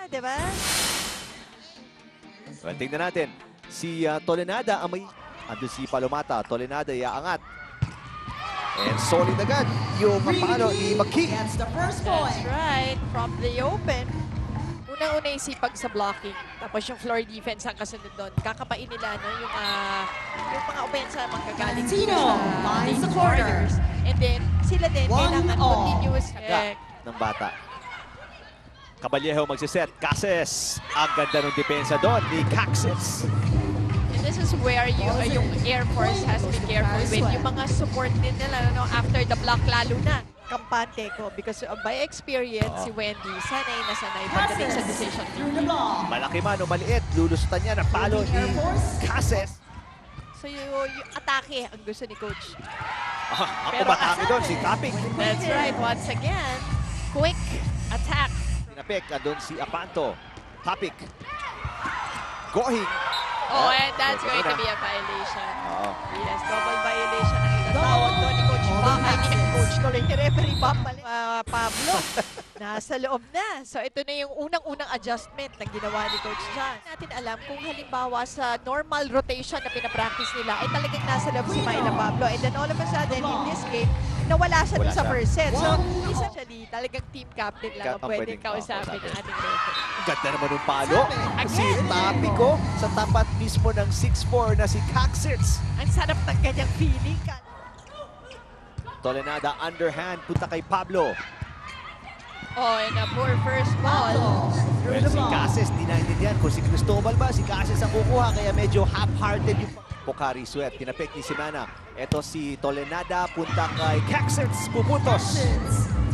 di ba? Well, tingnan natin. Si Tolenada ang may... Andun si Palomata. Tolenada iaangat. And solid agad yung palo ni Maki. Gets the first point. That's right. From the open. Unang-una yung sipag sa blocking. Tapos yung floor defense ang kasunod doon. Kakapain nila no, yung mga opensa manggagaling Tino finds the corner. And then sila din 1-0. kailangan continuous Ng bata. Caballejo magsiset. Cases. Ang ganda ng depensa doon ni Caxes. And this is where yung Air Force has to be careful with yung mga support din nila no, after the block lalo na. Kampante ko because by experience si Wendy sanay na sanay pagdating sa decision. Through the block. Malaki man o maliit. Lulusutan niya ng palo ni Cases. So yung atake ang gusto ni Coach. Ako Pero matake doon si Tapik. That's right. Once again, quick attack. Tinapik. Andun si Apanto. Tapik. Going. Oh, and that's going to be a violation. Oo. Yes, double violation ang itatawag doon ni Coach Bakay. Ni Coach tuloy ni referee Bambali. Pablo, nasa loob na. So ito na yung unang-unang adjustment na ginawa ni Coach John. Natin alam kung halimbawa sa normal rotation na pinapractice nila ay talagang nasa loob si Myla Pablo. And then all of a sudden, in this game, nawala siya dun sa first set. So essentially, talagang team captain lang ang pwedeng kausapin ng ating referee. Ganda naman ng palo. Again. Si Tapiko sa tapat mismo ng 6'4 na si Caxes. Ang sarap ng ganyang feeling. Tolenada underhand. Punta kay Pablo. Oh, and a poor first ball. Well, si Cases, di naintindihan kung si Cristobal ba, si Cases ang kukuha, kaya medyo half-hearted yung Pocari Sweat. Tinapik ni Simana. Ito si Tolenada, punta kay Caxes, puputos.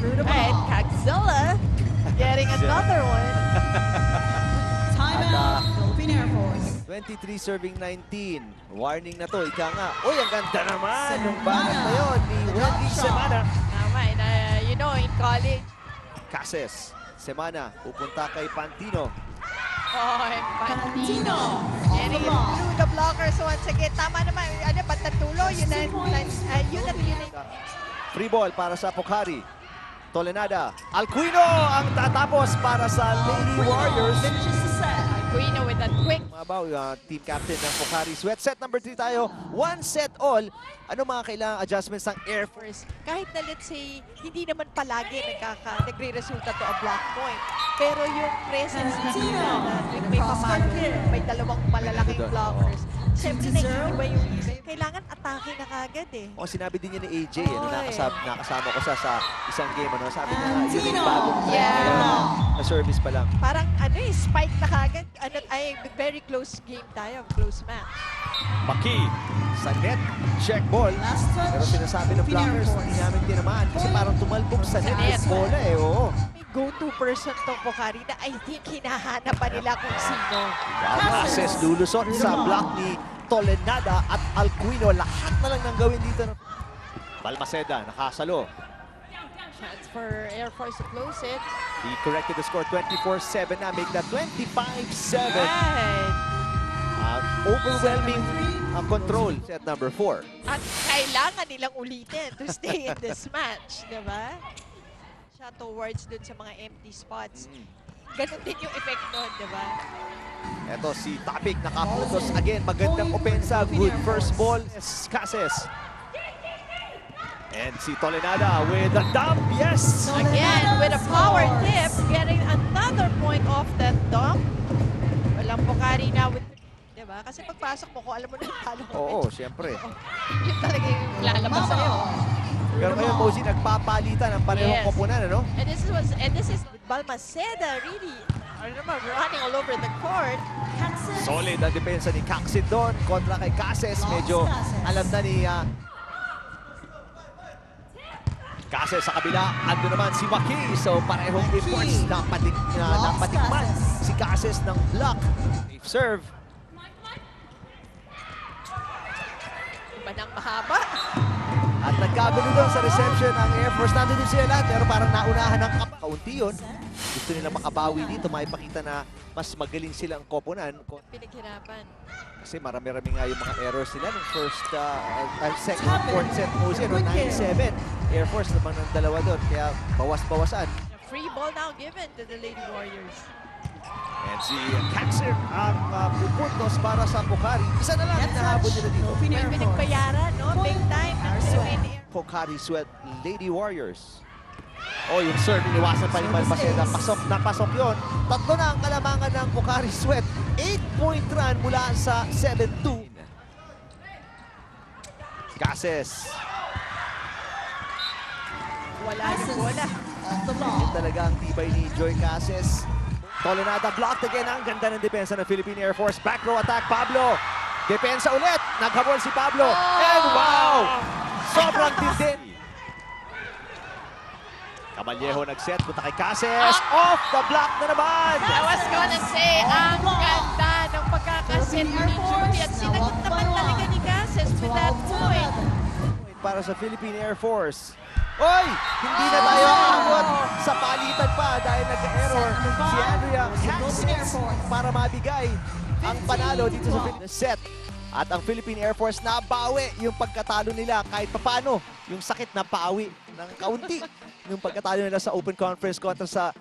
And Cagzilla getting another one. Time out. Philippine Air Force. 23 serving 19. Warning na to, ika nga. Uy, ang ganda naman ng banat na yun ni Wendy Semana. Tama, and, you know, in college. Cases, Semana, pupunta kay Pantino. Oh, and Pantino. Getting it block. through the blockers once again. Tama naman, ano, bantang tulo. Yun na. Free ball para sa Pocari. Tolenada. Alcuino ang tatapos para sa Lady Warriors. Finishes the set. Aquino with that quick. Mabaw, team captain ng Pocari Sweat. Set number 3 tayo. One set all. Ano mga kailangang adjustments ng Air Force? Kahit na let's say, hindi naman palagi nagre-resulta to a block point. Pero yung presence na yung may pamalo, may dalawang malalaking blockers. Siyempre, nag-iiba yung kailangan atake na kagad eh. O, sinabi din niya ni AJ, nakasama ko sa isang game. Ano, sabi niya, yun yung bagong na service pa lang. Parang ano eh, spike na kagad. Ano, ay, very close game tayo, close match. Maki sa net, check ball. Last touch. Pero sinasabi ng blockers, hindi namin tinamaan kasi parang tumalbog sa net yung bola eh. Oo. May go-to person tong Pocari na I think hinahanap pa nila kung sino. Cases lulusot sa block ni Tolenada at Alcuino. Lahat na lang nang gawin dito. Balmaceda, nakasalo. Chance for Air Force to close it. He corrected the score 24-7 na. Make that 25-7. Right. Overwhelming control. Set number 4. At kailangan nilang ulitin to stay in this match, di ba? Siya towards dun sa mga empty spots. Ganon din yung effect nun, di ba? Ito si Tapik, nakaputos again. Magandang opensa. Good first ball. Cases. And si Tolenada with a dump. Yes! Again, with a power tip, getting another point off that dump. Walang Pocari na with... Di ba? Kasi pagpasok mo, kung alam mo na yung talo. Oo, siyempre. Yun talaga yung lalabas sa'yo. Pero ngayon, Mozi, nagpapalitan ng parehong Yes. koponan, ano? And this is Balmaceda really, I remember, running all over the court. Solid ang depensa ni Caxid doon kontra kay Cases. Medyo alam na ni Cases sa kabila. Ando naman si Maki. So parehong reports. Napatikman si Cases ng block. Safe serve. Iba nang mahaba. At nagkagulo doon sa reception ang Air Force. Nandun din sila lahat pero parang naunahan ng kaunti yun. Gusto nila makabawi dito. Maipakita na mas magaling silang koponan. Pinaghirapan. Kasi marami-rami nga yung mga errors nila nung first, second, fourth set mo siya, 9-7. Air Force naman ng dalawa doon, kaya bawas-bawasan. A free ball now given to the Lady Warriors. Si Caxer ang pupuntos para sa Pocari. Isa na lang Net hinahabol touch, nila dito. Philippine Air May Force. pinagbayaran, no? Big time. Ang Philippine Air. Pocari Sweat Lady Warriors. Oh, yung serve, iniwasan pa ni Balmaceda. Pasok na pasok yon. Tatlo na ang kalamangan ng Pocari Sweat. 8-point run mula sa 7-2. Cases. Wala yung bola. Off the ball. Yun talaga ang tibay ni Joy Cases. Tolenada blocked again. Ang ganda ng depensa ng Philippine Air Force. Back row attack, Pablo. Depensa ulit. Naghabol si Pablo. And wow! Sobrang tindi. Caballejo nag-set. Punta kay Cases. Off the block na naman. I was gonna say, ang ganda ng pagkakaset ni Judy at sinagot naman talaga ni Cases with that point. Para sa Philippine Air Force. Oy! Hindi na tayo aabot sa palitan pa dahil nag-error si Andrea Caxes para mabigay ang panalo dito sa Philippine set. At ang Philippine Air Force nabawi yung pagkatalo nila kahit papano. Yung sakit na pawi ng kaunti. Yung pagkatalo nila sa Open Conference kontra sa